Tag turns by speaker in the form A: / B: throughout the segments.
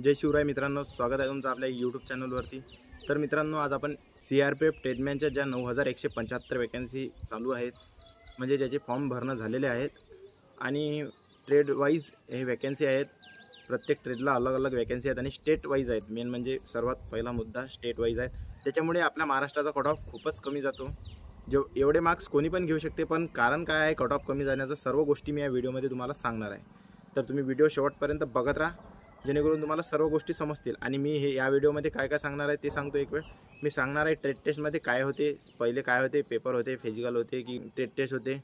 A: जय शिवराय मित्रांनो, स्वागत आहे तुमचं आपल्या यूट्यूब चॅनलवरती। तर मित्रांनो, आज आपण CRPF ट्रेडमॅनच्या ज्या 9175 वॅकन्सी चालू आहेत, म्हणजे ज्याचे फॉर्म भरणं झालेले आहेत आणि ट्रेड वाईज हे वॅकन्सी आहेत। प्रत्येक ट्रेडला अलग अलग वॅकन्सी आहेत आणि स्टेट वाईज आहेत। मेन म्हणजे सर्वात पहिला मुद्दा स्टेट वाईज आहे। त्याच्यामुळे आपल्या महाराष्ट्राचा कट ऑफ खूपच कमी जातो। एवढे मार्क्स कोणी पण घेऊ शकते, पण कारण काय आहे कट ऑफ कमी जाण्याचं, सर्व गोष्टी मी या व्हिडिओमध्ये तुम्हाला सांगणार आहे। तर तुम्ही व्हिडिओ शेवटपर्यंत बघत राहा, जेणेकरून तुम्हाला सर्व गोष्टी समजतील। आणि मी हे या व्हिडिओमध्ये काय काय सांगणार आहे ते सांगतो। एक वेळ मी सांगणार आहे ट्रेड टेस्टमध्ये काय होते, पहिले काय होते, पेपर होते, फिजिकल होते की ट्रेड टेस्ट होते,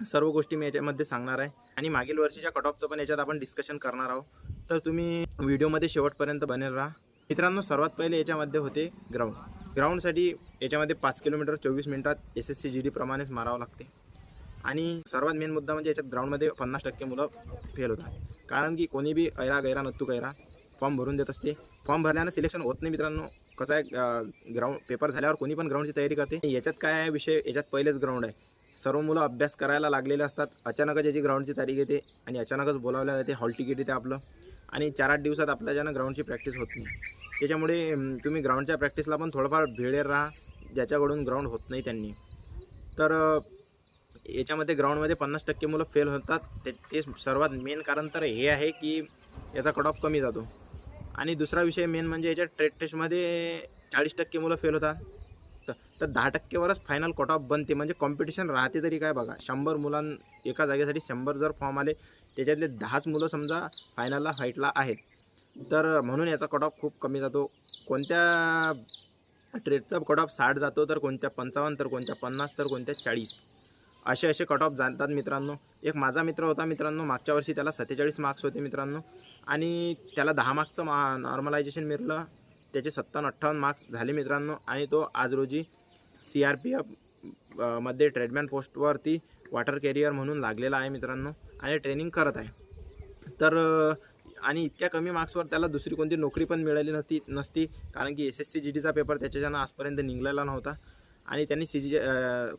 A: सर्व गोष्टी मी याच्यामध्ये सांगणार आहे। आणि मागील वर्षीच्या कट ऑफचं पण याच्यात आपण डिस्कशन करणार आहोत। तर तुम्ही व्हिडिओमध्ये शेवटपर्यंत बनेल राहा मित्रांनो। सर्वात पहिले याच्यामध्ये होते ग्राउंडसाठी याच्यामध्ये 5 किलोमीटर 24 मिनिटात SSC GD प्रमाणेच मारावं लागते। आणि सर्वात मेन मुद्दा म्हणजे याच्यात ग्राउंडमध्ये 50% मुलं फेल होतात, कारण की कोणी बी ऐरा गैरा नत्तू कैरा फॉर्म भरून देत असते। फॉर्म भरल्यानं सिलेक्शन होत नाही मित्रांनो। कसं आहे, ग्राउंड पेपर झाल्यावर कोणी पण ग्राउंडची तयारी करते। याच्यात काय आहे विषय, याच्यात पहिलेच ग्राउंड आहे, सर्व मुलं अभ्यास करायला लागलेले असतात। अचानकच याची ग्राउंडची तारीख येते आणि अचानकच बोलावल्या जाते, हॉल तिकीट येते आपलं, आणि 4-8 दिवसात आपल्या ज्यानं ग्राउंडची प्रॅक्टिस होत नाही। त्याच्यामुळे तुम्ही ग्राउंडच्या प्रॅक्टिसला पण थोडंफार भेळेर राहा, ज्याच्याकडून ग्राउंड होत नाही त्यांनी। तर याच्यामध्ये ग्राउंडमध्ये 50% मुलं फेल होतात। ते सर्वात मेन कारण तर हे आहे की याचा कट ऑफ कमी जातो। आणि दुसरा विषय मेन म्हणजे याच्या ट्रेड टेस्टमध्ये 40% मुलं फेल होतात, तर 10% वरच फायनल कट ऑफ बनते। म्हणजे कॉम्पिटिशन राहते तरी काय बघा, 100 एका जागेसाठी 100 जर फॉर्म आले, त्याच्यातले 10च मुलं समजा फायनलला फाईटला आहेत, तर म्हणून याचा कट ऑफ खूप कमी जातो। कोणत्या ट्रेडचा कट ऑफ 60 जातो, तर कोणत्या 55, तर कोणत्या 50, तर कोणत्या 40, असे कट ऑफ जातात मित्रांनो। एक माझा मित्र होता मित्रांनो, मागच्या वर्षी त्याला 47 मार्क्स होते मित्रांनो, आणि त्याला 10 मार्क्सचं नॉर्मलायझेशन मिळालं, त्याचे 57-58 मार्क्स झाले मित्रांनो। आणि तो आज रोजी CRPF मध्ये ट्रेडमॅन पोस्टवरती वॉटर कॅरियर म्हणून लागलेला आहे मित्रांनो, आणि ट्रेनिंग करत आहे। तर आणि इतक्या कमी मार्क्सवर त्याला दुसरी कोणती नोकरी पण मिळाली नसती, कारण की SSC GDचा पेपर त्याच्यानं आजपर्यंत निघलेला नव्हता। आणि त्यांनी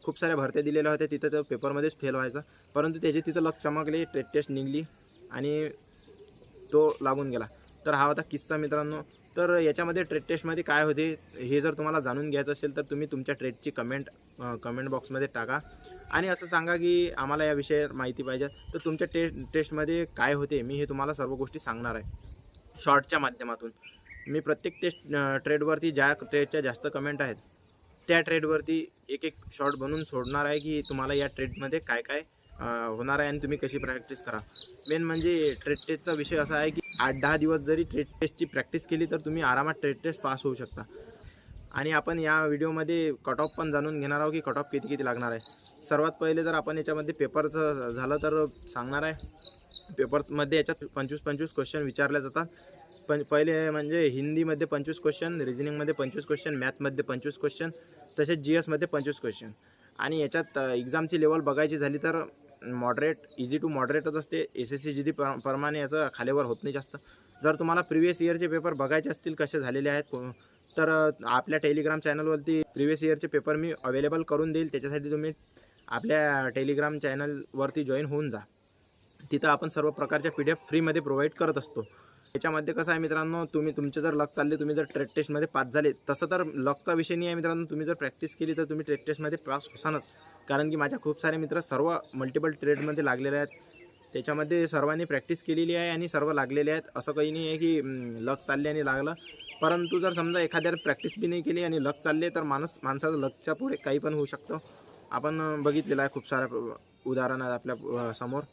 A: खूप साऱ्या भरत्या दिलेल्या होत्या, तिथं तो पेपरमध्येच फेल व्हायचा, परंतु त्याची तिथं लक चमकले, ट्रेड टेस्ट निघली आणि तो लागून गेला। तर हा होता किस्सा मित्रांनो। तर याच्यामध्ये ट्रेड टेस्टमध्ये काय होते हे जर तुम्हाला जाणून घ्यायचं असेल, तर तुम्ही तुमच्या ट्रेडची कमेंट बॉक्समध्ये टाका आणि असं सांगा की आम्हाला या विषयात माहिती पाहिजे। तर तुमच्या टेस्टमध्ये काय होते मी हे तुम्हाला सर्व गोष्टी सांगणार आहे शॉर्टच्या माध्यमातून। मी प्रत्येक ट्रेडवरती ज्या ट्रेडच्या जास्त कमेंट आहेत, त्या ट्रेडवरती एक शॉर्ट बनवून सोडणार आहे की तुम्हाला या ट्रेडमध्ये काय काय होणार आहे आणि तुम्ही कशी प्रॅक्टिस करा। मेन म्हणजे ट्रेड टेस्टचा विषय असा आहे की 8-10 दिवस जरी ट्रेड टेस्टची प्रॅक्टिस केली, तर तुम्ही आरामात ट्रेड टेस्ट पास होऊ शकता। आणि आपण या व्हिडिओमध्ये कट ऑफ पण जाणून घेणार आहोत की कट ऑफ किती लागणार आहे। सर्वात पहिले जर आपण याच्यामध्ये पेपरचं झालं तर सांगणार आहे। पेपर्समध्ये याच्यात 25 क्वेश्चन विचारले जातात। पण पहिले म्हणजे हिंदीमध्ये 25 क्वेश्चन, रिजनिंगमध्ये 25 क्वेश्चन, मॅथमध्ये 25 क्वेश्चन, तसेच GSमध्ये 25 क्वेश्चन। आणि याच्यात एक्झामची लेवल बघायची झाली तर मॉडरेट, इझी टू मॉडरेटच असते। SSC GD प्रमाणे याचं खालीवर होत नाही जास्त। जर तुम्हाला प्रिव्हियस इयरचे पेपर बघायचे असतील कसे झालेले आहेत, तर आपल्या टेलिग्राम चॅनलवरती प्रिव्हियस इयरचे पेपर मी अवेलेबल करून देईल। त्याच्यासाठी तुम्ही आपल्या टेलिग्राम चॅनलवरती जॉईन होऊन जा, तिथं आपण सर्व प्रकारच्या PDF फ्रीमध्ये प्रोव्हाइड करत असतो। त्याच्यामध्ये कसं आहे मित्रांनो, तुमचे जर लक चालले, तुम्ही जर ट्रेड टेस्टमध्ये पास झाले, तसं तर लकचा विषय नाही आहे मित्रांनो। तुम्ही जर प्रॅक्टिस केली तर तुम्ही ट्रेड टेस्टमध्ये पास होसानच, कारण की माझ्या खूप सारे मित्र सर्व मल्टिपल ट्रेडमध्ये लागलेले आहेत। त्याच्यामध्ये सर्वांनी प्रॅक्टिस केलेली आहे आणि सर्व लागलेले आहेत। असं काही नाही आहे की लक चालले आणि लागलं, परंतु जर समजा एखाद्याला प्रॅक्टिस बी नाही केली आणि लक चालले, तर माणसाचं लकच्या पुढे काही पण होऊ शकतं। आपण बघितलेलं आहे खूप साऱ्या उदाहरण आहेत आपल्या समोर।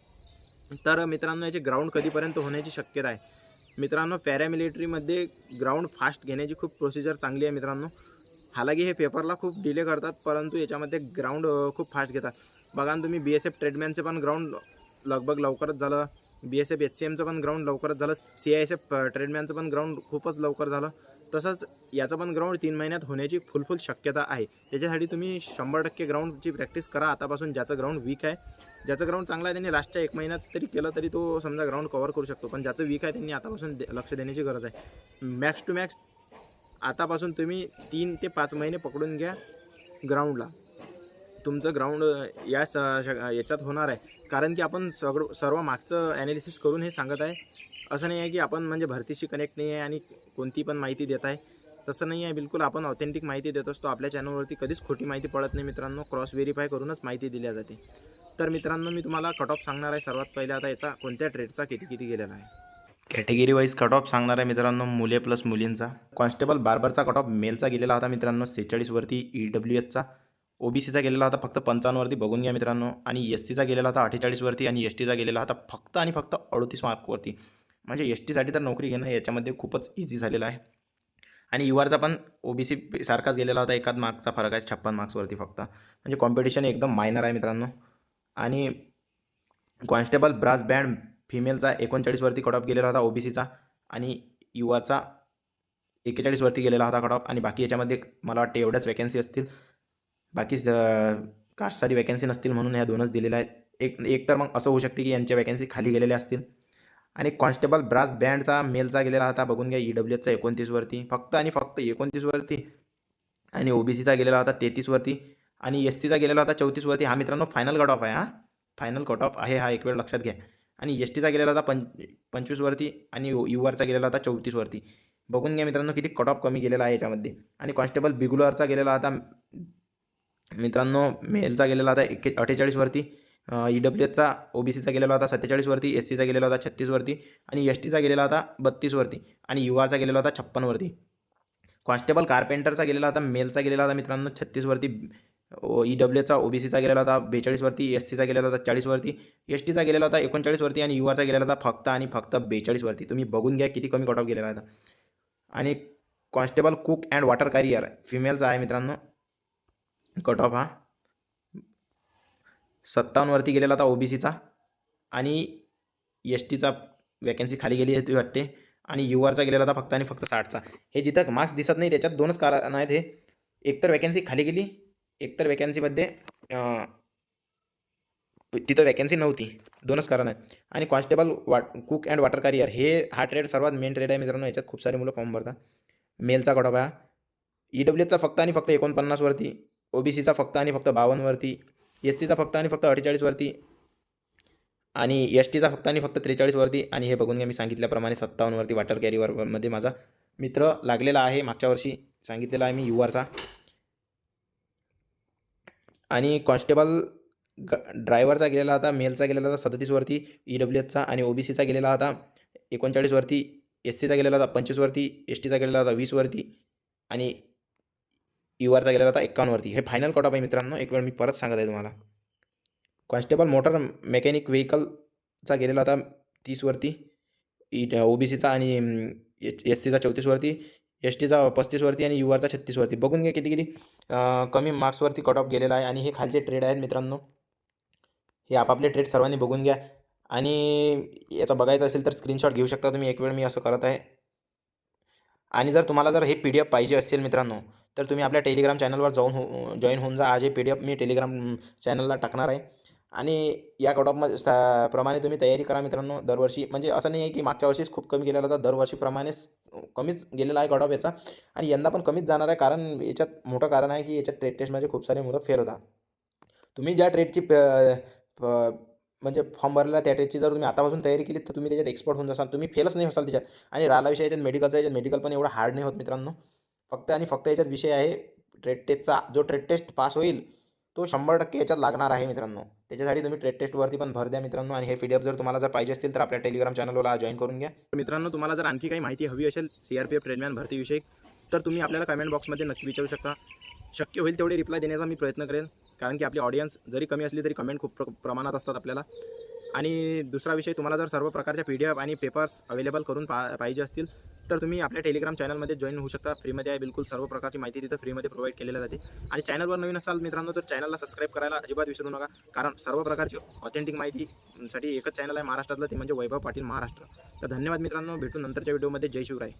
A: तर मित्रांनो, याचे ग्राउंड कधीपर्यंत होण्याची शक्यता आहे मित्रांनो? पॅरामिलिटरीमध्ये ग्राउंड फास्ट घेण्याची खूप प्रोसिजर चांगली आहे मित्रांनो। हालाकी हे पेपरला खूप डिले करतात, परंतु याच्यामध्ये ग्राउंड खूप फास्ट घेतात। बघा ना तुम्ही, BSF ट्रेडमॅनचं पण ग्राउंड लगभग लवकरच झालं, BSF HCMचं पण ग्राउंड लवकरच झालं, CISF ट्रेडमॅनचं पण ग्राउंड खूपच लवकर झालं। तसंच याचं पण ग्राउंड 3 महिन्यात होण्याची फुल शक्यता आहे। त्याच्यासाठी तुम्ही 100% ग्राउंडची प्रॅक्टिस करा आतापासून। ज्याचं ग्राउंड वीक आहे, ज्याचं ग्राउंड चांगला आहे, त्यांनी लास्टच्या 1 महिन्यात तरी केलं तरी तो समजा ग्राउंड कव्हर करू शकतो, पण ज्याचं वीक आहे त्यांनी आतापासून लक्ष देण्याची गरज आहे। मॅक्स टू मॅक्स आतापासून तुम्ही 3 ते 5 महिने पकडून घ्या ग्राउंडला। तुमचं ग्राउंड याच्यात होणार आहे, कारण की आपण सर्व मागचं ॲनालिसिस करून हे सांगत आहे. असं नाही आहे की आपण म्हणजे भरतीशी कनेक्ट नाही आहे आणि कोणती पण माहिती देत आहे, तसं नाही आहे. बिलकुल आपण ऑथेंटिक माहिती देत असतो. आपल्या चॅनलवरती कधीच खोटी माहिती पडत नाही मित्रांनो. क्रॉस व्हेरीफाय करूनच माहिती दिली जाते. तर मित्रांनो, मी तुम्हाला कट ऑफ सांगणार आहे. सर्वात पहिले आता याचा कोणत्या ट्रेडचा किती गेलेला आहे. कॅटेगरी वाईज कट ऑफ सांगणार आहे मित्रांनो. मुले प्लस मुलींचा. कॉन्स्टेबल बार्बरचा कट ऑफ मेलचा गेलेला होता मित्रांनो 46 वरती. EWHचा OBCचा गेलेला होता फक्त 55 वरती, बघून घ्या मित्रांनो. आणि SCचा गेलेला होता 48 वरती आणि STचा गेलेला होता फक्त आणि फक्त 38 मार्कवरती. म्हणजे STसाठी तर नोकरी घेणं याच्यामध्ये खूपच इझी झालेलं आहे. आणि URचा पण OBC सारखाच गेलेला होता, एकाच मार्कचा फरक आहे 56 मार्क्सवरती फक्त. म्हणजे कॉम्पिटिशन एकदम मायनर आहे मित्रांनो. आणि कॉन्स्टेबल ब्रास बँड फिमेलचा 39 वरती कट ऑफ गेलेला होता OBCचा. आणि URचा 41 वरती गेलेला होता कट ऑफ. आणि बाकी याच्यामध्ये मला वाटते एवढ्याच वॅकन्सी असतील, बाकी कास्टसाठी वॅकन्सी नसतील, म्हणून ह्या दोनच दिलेल्या आहेत. एक तर मग असं होऊ शकते की यांच्या वॅकन्सी खाली गेलेल्या असतील. आणि कॉन्स्टेबल ब्रास बँडचा मेलचा गेलेला होता, बघून घ्या, EWHचा 29 वरती फक्त आणि फक्त 29 वरती. आणि OBCचा गेलेला होता 33 वरती. आणि SCचा गेलेला होता 34 वरती. हा मित्रांनो फायनल कट ऑफ आहे. हा फायनल कट ऑफ आहे, हा एक वेळ लक्षात घ्या. आणि STचा गेलेला होता 25 वरती. आणि URचा गेलेला होता 34 वरती. बघून घ्या मित्रांनो किती कट ऑफ कमी गेलेला आहे याच्यामध्ये. आणि कॉन्स्टेबल बिगुलरचा गेलेला होता मित्रांनो मेलचा गेलेला होता 48 वरती. EWHचा OBCचा गेलेला होता 47 वरती. SCचा गेलेला होता 36 वरती. आणि STचा गेलेला होता 32 वरती. आणि URचा गेलेला होता 56 वरती. कॉन्स्टेबल कारपेंटरचा गेलेला होता मेलचा गेलेला होता मित्रांनो 36 वरती. EWHचा OBCचा गेलेला होता 42 वरती. SCचा गेलेला होता 40 वरती. STचा गेलेला होता 39 वरती. आणि URचा गेलेला होता फक्त आणि फक्त 42 वरती. तुम्ही बघून घ्या किती कमी कट ऑफ गेलेला होता. आणि constable cook and water carrier फिमेलचा आहे मित्रांनो कट ऑफ, हा 57 वरती गेलेला होता OBCचा. आणि STचा वॅकन्सी खाली गेली आहे वाटते. आणि URचा गेलेला होता फक्त आणि फक्त 60चा. हे जिथं मार्क्स दिसत नाही त्याच्यात दोनच कारण आहेत. हे एकतर वॅकन्सी खाली गेली, एकतर वॅकन्सीमध्ये तिथं वॅकन्सी नव्हती. दोनच कारण आहेत. आणि constable cook and water carrier हा ट्रेड सर्वात मेन ट्रेड आहे मित्रांनो. याच्यात खूप सारे मुलं फॉर्म भरतात. मेलचा कट ऑफ आहे. EWHचा फक्त आणि फक्त 49 वरती. OBCचा फक्त आणि फक्त 52 वरती. SCचा फक्त आणि फक्त 48 वरती. आणि STचा फक्त आणि फक्त 43 वरती. आणि हे बघून घ्या, मी सांगितल्याप्रमाणे 57 वरती वॉटर कॅरियरमध्ये माझा मित्र लागलेला आहे. मागच्या वर्षी सांगितलेला आहे मी URचा. आणि कॉन्स्टेबल ड्रायव्हरचा गेलेला होता मेलचा गेलेला होता 37 वरती EWHचा. आणि OBCचा गेलेला होता 39 वरती. SCचा गेलेला होता 25 वरती. STचा गेलेला होता 20 वरती. आणि URचा गेलेला होता 51 वरती. हे फायनल कट ऑफ आहे मित्रांनो. एक वेळ मी परत सांगत आहे तुम्हाला. कॉन्स्टेबल मोटर मेकॅनिक व्हेकलचा गेलेला होता 30 वरती. OBCचा. आणि SCचा 34 वरती. STचा 35 वरती. आणि URचा 36 वरती. बघून घ्या किती कमी मार्क्सवरती कट ऑफ गेलेला आहे. आणि हे खालचे ट्रेड आहेत मित्रांनो. हे आपापले ट्रेड सर्वांनी बघून घ्या. आणि याचा बघायचं असेल तर स्क्रीनशॉट घेऊ शकता तुम्ही. एक वेळ मी असं करत आहे. आणि तुम्हाला जर हे PDF पाहिजे असेल मित्रांनो, तर तुम्ही आपल्या टेलिग्राम चॅनलवर जाऊन जॉईन होऊन जा. आज हे PDF मी टेलिग्राम चॅनलला टाकणार आहे. आणि या कट ऑफमध्ये प्रमाणे तुम्ही तयारी करा मित्रांनो. दरवर्षी म्हणजे असं नाही आहे की मागच्या वर्षीच खूप कमी गेलेला होता, दरवर्षीप्रमाणेच कमीच गेलेला आहे कट ऑफ याचा. आणि यंदा पण कमीच जाणार आहे. कारण याच्यात मोठं कारण आहे की याच्यात ट्रेड टेस्टमध्ये खूप सारे मुलं फेल होतात. तुम्ही ज्या ट्रेडची म्हणजे फॉर्म भरलेला त्या ट्रेडची जर तुम्ही आतापासून तयारी केली तर तुम्ही त्याच्यात एक्सपर्ट होऊन जासाल. तुम्ही फेलच नाही होसाल त्याच्यात. आणि राहिला विषय याच्यात मेडिकलचा, याच्यात मेडिकल पण एवढा हार्ड नाही होत मित्रांनो. फक्त आणि फक्त याच्यात विषय आहे ट्रेड टेस्टचा. जो ट्रेड टेस्ट पास होईल तो 100% याच्यात लागणार आहे मित्रांनो. त्याच्यासाठी तुम्ही ट्रेड टेस्टवरती पण भर द्या मित्रांनो. आणि हे PDF जर तुम्हाला जर पाहिजे असतील तर आपल्या टेलिग्राम चॅनलला जॉईन करून घ्या. मित्रांनो, तुम्हाला जर आणखी काही माहिती हवी असेल CRPF ट्रेडमॅन भरतीविषयी तर तुम्ही आपल्याला कमेंट बॉक्समध्ये नक्की विचारू शकता. शक्य होईल तेवढे रिप्लाय देण्याचा मी प्रयत्न करेन. कारण की आपली ऑडियन्स जरी कमी असली तरी कमेंट खूप प्रमाणात असतात आपल्याला. आणि दुसरा विषय, तुम्हाला जर सर्व प्रकारच्या PDF आणि पेपर्स अवेलेबल करून पाहिजे असतील तर तुम्ही आपल्या टेलिग्राम चॅनलमध्ये जॉईन होऊ शकता. फ्रीमध्ये आहे बिलकुल. सर्व प्रकारची माहिती तिथं फ्रीमध्ये प्रोव्हाइड केलेली जाते. आणि चॅनलवर नवीन असाल मित्रांनो तर चॅनलला सबस्क्राईब करायला अजिबात विसरू नका. कारण सर्व प्रकारची ऑथेंटिक माहितीसाठी एकच चॅनल आहे महाराष्ट्रातलं, ते म्हणजे वैभव पाटील महाराष्ट्र. तर धन्यवाद मित्रांनो. भेटू नंतरच्या व्हिडिओमध्ये. जय शिवराय.